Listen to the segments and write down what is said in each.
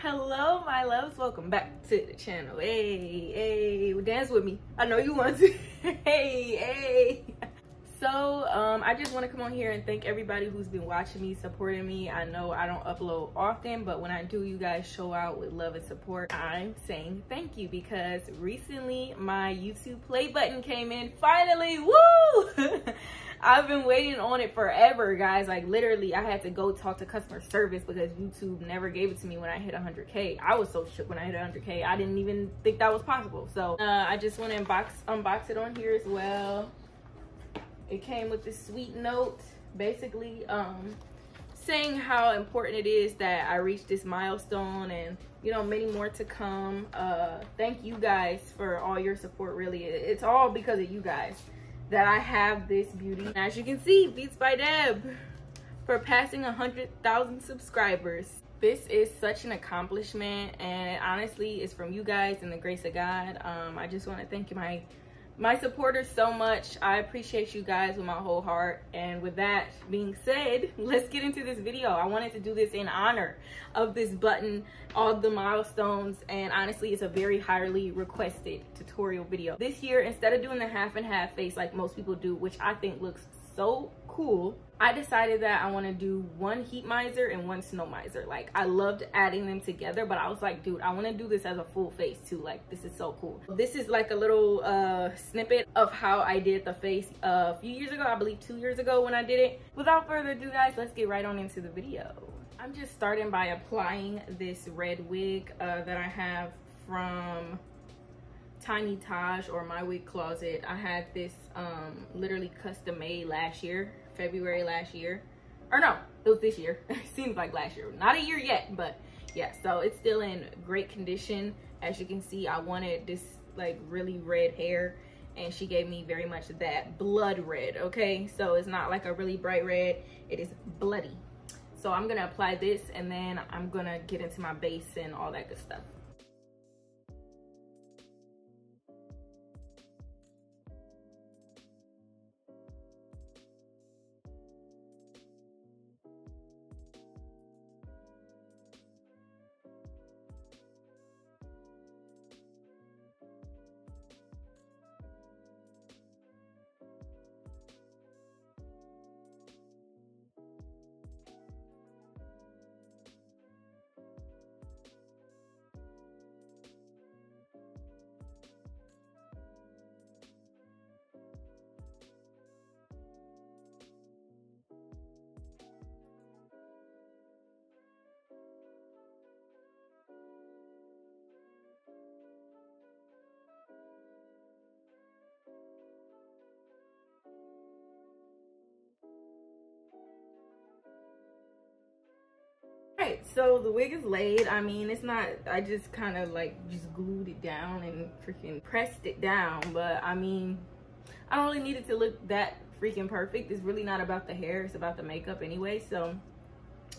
Hello my loves, welcome back to the channel. Hey, dance with me. I know you want to. hey. So I just want to come on here and thank everybody who's been watching me, supporting me. I know I don't upload often, but when I do, you guys show out with love and support. I'm saying thank you because recently my YouTube play button came in finally. Woo! I've been waiting on it forever, guys. Like literally I had to go talk to customer service because YouTube never gave it to me when I hit 100K. I was so shook when I hit 100K. I didn't even think that was possible. So I just want to unbox it on here as well. It came with this sweet note, basically saying how important it is that I reached this milestone, and you know, many more to come. Thank you guys for all your support. Really, it's all because of you guys that I have this beauty. As you can see, BeatsByDeb for passing 100,000 subscribers. This is such an accomplishment, and honestly, it's from you guys and the grace of God. I just want to thank you, my supporters, so much. I appreciate you guys with my whole heart. And with that being said, let's get into this video. I wanted to do this in honor of this button, all the milestones, and honestly, it's a very highly requested tutorial video. This year, instead of doing the half and half face like most people do, which I think looks so cool, I decided that I want to do one heat miser and one snow miser. Like, I loved adding them together, but I was like, dude, I want to do this as a full face too. Like, this is so cool. This is like a little snippet of how I did the face a few years ago, I believe 2 years ago when I did it. Without further ado, guys, let's get right on into the video. I'm just starting by applying this red wig that I have from Tiny Taj or My Wig Closet. I had this literally custom made last year, February last year, or no, it was this year. It seems like last year, not a year yet, but yeah. So it's still in great condition. As you can see, I wanted this like really red hair, and she gave me very much that blood red. Okay, so it's not like a really bright red, it is bloody. So I'm gonna apply this, and then I'm gonna get into my base and all that good stuff. Alright, so the wig is laid. I mean, it's not, I just kind of like just glued it down and freaking pressed it down, but I mean, I don't really need it to look that freaking perfect. It's really not about the hair, it's about the makeup anyway. So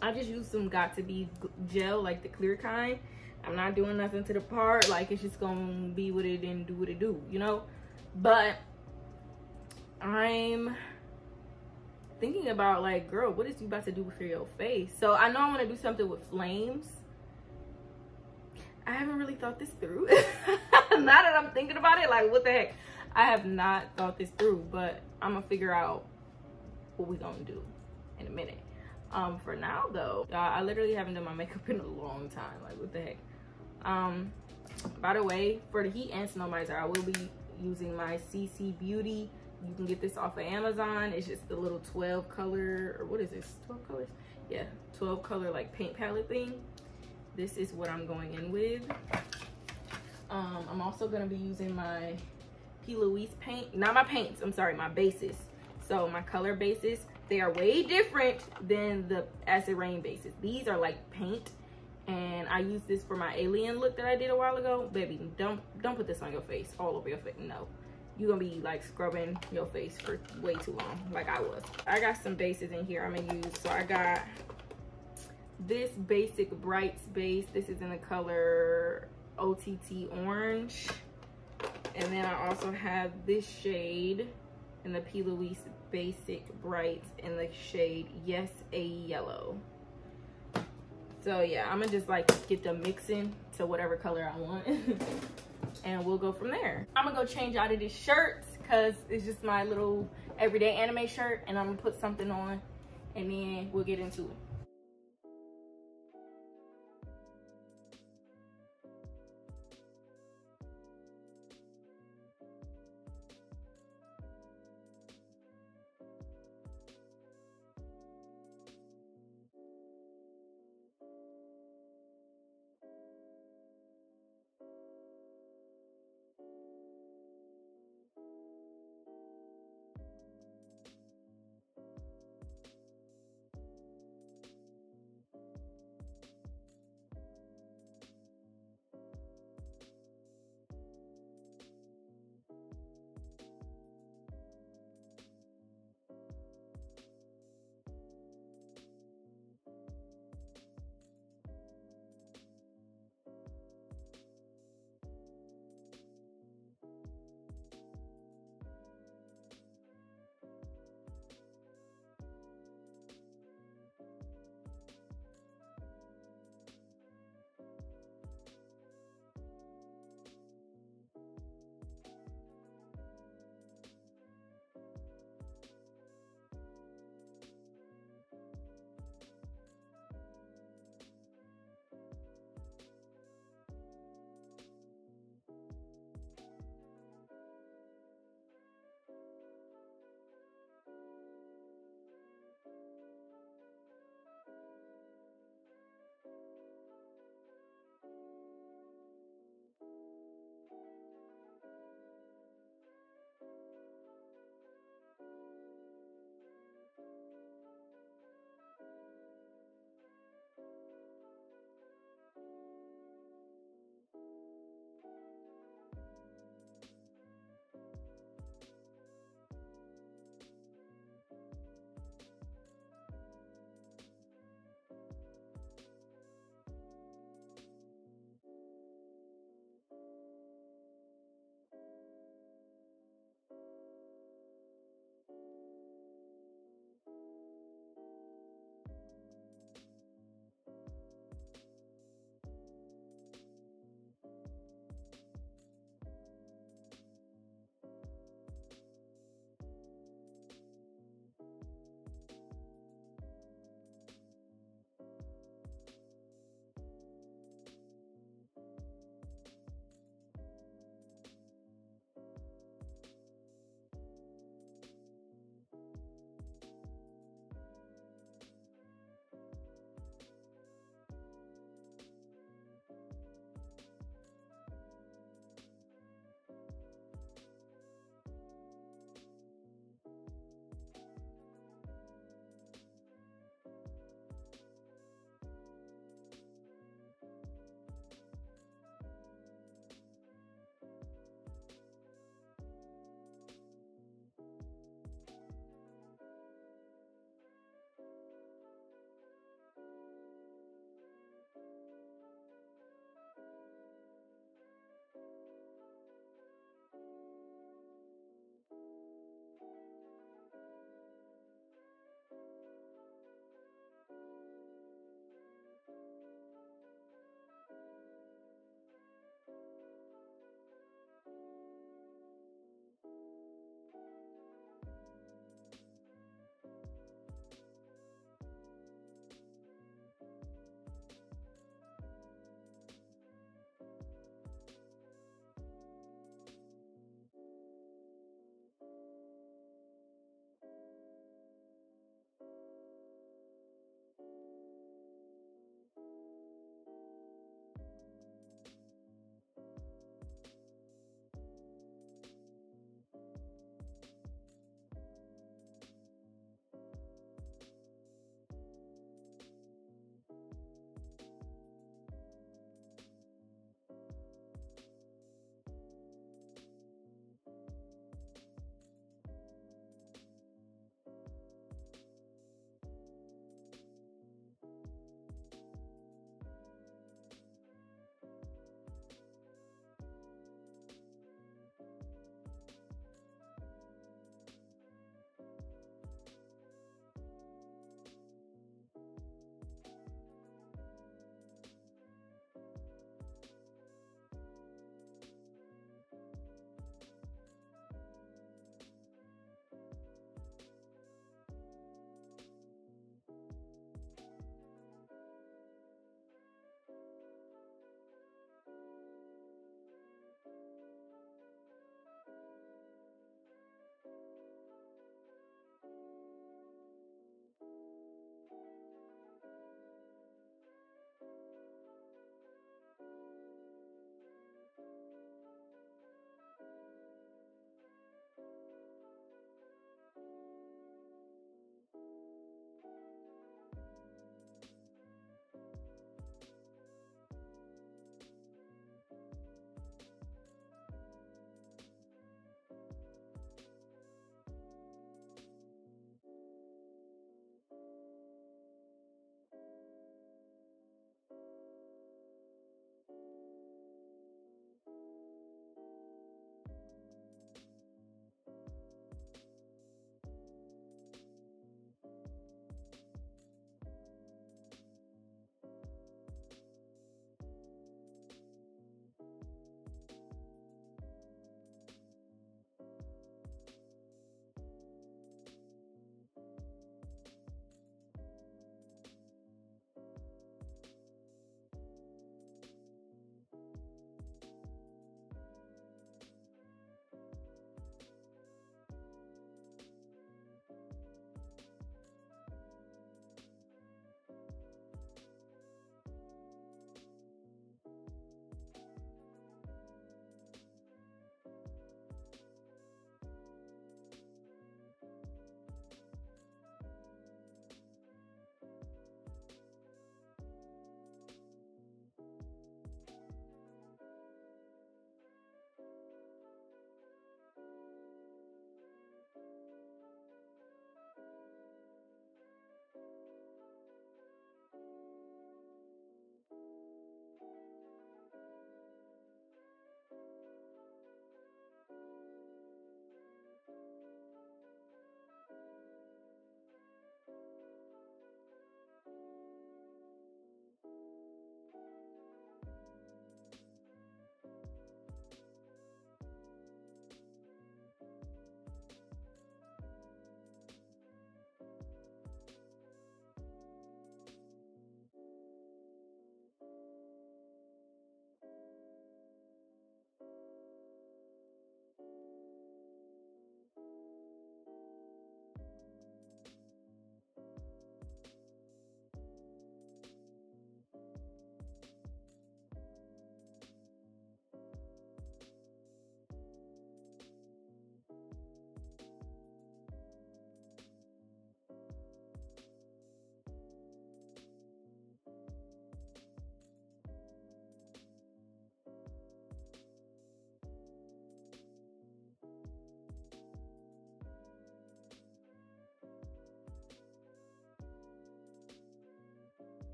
I just used some Got To Be gel, like the clear kind. I'm not doing nothing to the part, like it's just gonna be what it and do what it do, you know. But I'm thinking about like, girl, what is you about to do for your face? So I know I want to do something with flames. I haven't really thought this through. Now that I'm thinking about it, like, what the heck? I have not thought this through, but I'm gonna figure out what we gonna do in a minute. For now though, I literally haven't done my makeup in a long time. Like, what the heck? By the way, for the heat and snow miser, I will be using my CC Beauty. You can get this off of Amazon. It's just the little 12 color, or what is this, 12 colors? Yeah, 12 color like paint palette thing. This is what I'm going in with. I'm also gonna be using my P. Louise paint, not my paints, I'm sorry, my bases. So my color bases, they are way different than the Acid Rain bases. These are like paint, and I used this for my alien look that I did a while ago. Baby, don't put this on your face, all over your face, no. You're gonna be like scrubbing your face for way too long, like I was. I got some bases in here I'm gonna use. So I got this basic Brights base. This is in the color OTT Orange. And then I also have this shade in the P. Louise Basic Bright in the shade Yes A Yellow. So yeah, I'm gonna just like get them mixing to whatever color I want. And we'll go from there. I'm gonna go change out of this shirt because it's just my little everyday anime shirt, and I'm gonna put something on and then we'll get into it.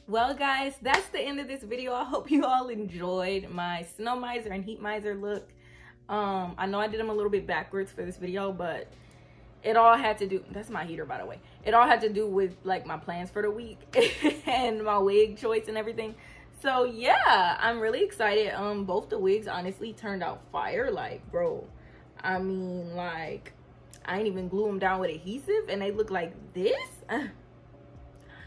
Well guys, that's the end of this video. I hope you all enjoyed my Snow Miser and Heat Miser look. I know I did them a little bit backwards for this video, but it all had to do, that's my heater by the way, it all had to do with like my plans for the week and my wig choice and everything. So yeah, I'm really excited. Both the wigs honestly turned out fire. Like, bro, I mean, like, I ain't even glue them down with adhesive and they look like this.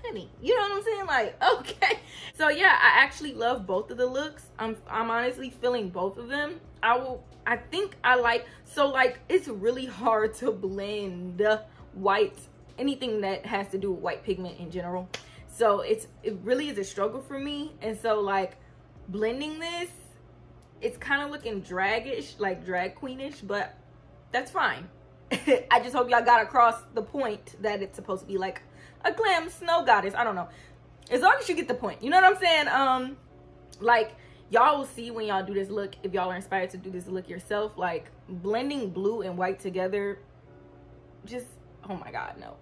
Honey, you know what I'm saying? Like, okay. So yeah, I actually love both of the looks. I'm honestly feeling both of them. I think I like, so like, it's really hard to blend white, anything that has to do with white pigment in general. So it really is a struggle for me. And so like blending this, it's kind of looking dragish, like drag queenish, but that's fine. I just hope y'all got across the point that it's supposed to be like a glam snow goddess. I don't know, as long as you get the point, you know what I'm saying? Like, y'all will see when y'all do this look, if y'all are inspired to do this look yourself, like blending blue and white together, just, oh my god, no.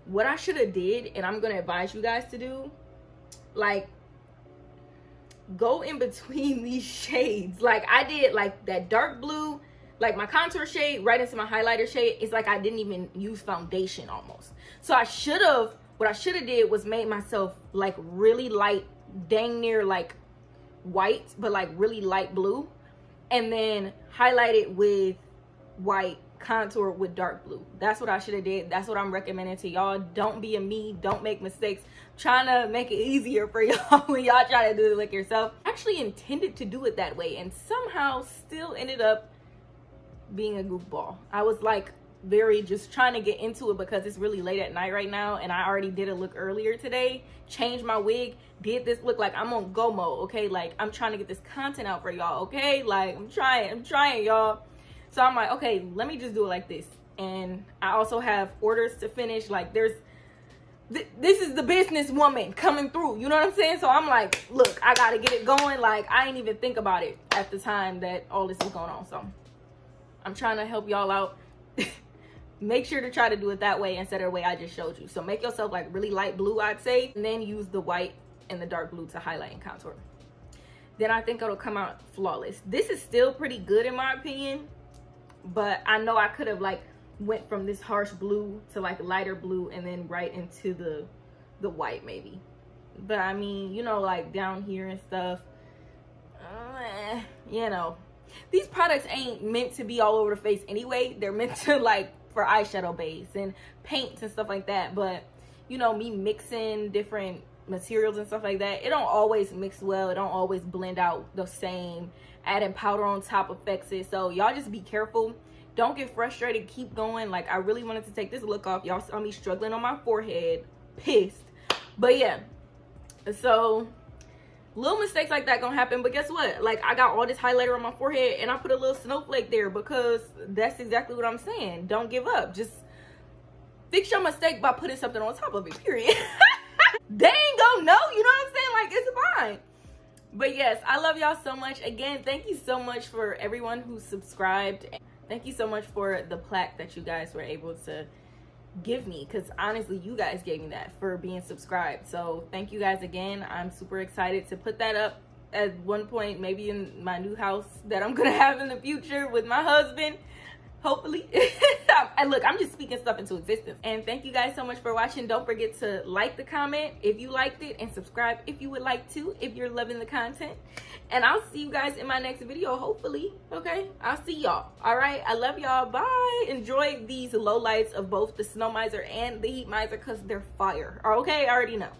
What I should have did, and I'm gonna advise you guys to do, like, go in between these shades. Like I did, like that dark blue, like my contour shade right into my highlighter shade. It's like I didn't even use foundation almost. So I should have, what I should have did was made myself like really light, dang near like white, but like really light blue, and then highlight it with white, contour with dark blue. That's what I should have did. That's what I'm recommending to y'all. Don't be a me, don't make mistakes. I'm trying to make it easier for y'all when y'all try to do the look yourself. I actually intended to do it that way and somehow still ended up being a goofball. I was like very just trying to get into it because it's really late at night right now, and I already did a look earlier today, changed my wig, did this look, like I'm on go mode, okay? Like I'm trying to get this content out for y'all, okay? Like I'm trying y'all. So I'm like, okay, let me just do it like this. And I also have orders to finish. Like this is the businesswoman coming through, you know what I'm saying? So I'm like, look, I gotta get it going. Like I didn't even think about it at the time that all this is going on. So I'm trying to help y'all out. Make sure to try to do it that way instead of the way I just showed you. So make yourself like really light blue, I'd say, and then use the white and the dark blue to highlight and contour. Then I think it'll come out flawless. This is still pretty good in my opinion, but I know I could have like went from this harsh blue to like lighter blue and then right into the white maybe. But I mean, you know, like down here and stuff, you know, these products ain't meant to be all over the face anyway. They're meant to like for eyeshadow base and paints and stuff like that. But you know, me mixing different materials and stuff like that, it don't always mix well. It don't always blend out the same. Adding powder on top affects it. So y'all just be careful. Don't get frustrated. Keep going. Like I really wanted to take this look off. Y'all saw me struggling on my forehead, pissed. But yeah, so little mistakes like that gonna happen. But guess what? Like I got all this highlighter on my forehead and I put a little snowflake there because that's exactly what I'm saying. Don't give up. Just fix your mistake by putting something on top of it, period. They ain't gonna know, you know what I'm saying? Like it's fine. But yes, I love y'all so much. Again, thank you so much for everyone who subscribed. Thank you so much for the plaque that you guys were able to give me, because honestly you guys gave me that for being subscribed. So thank you guys again. I'm super excited to put that up at one point, maybe in my new house that I'm gonna have in the future with my husband, hopefully. And look, I'm just speaking stuff into existence. And thank you guys so much for watching. Don't forget to like the comment if you liked it, and subscribe if you would like to, if you're loving the content. And I'll see you guys in my next video, hopefully. Okay, I'll see y'all. All right, I love y'all. Bye. Enjoy these low lights of both the Snow Miser and the Heat Miser because they're fire. Okay, I already know.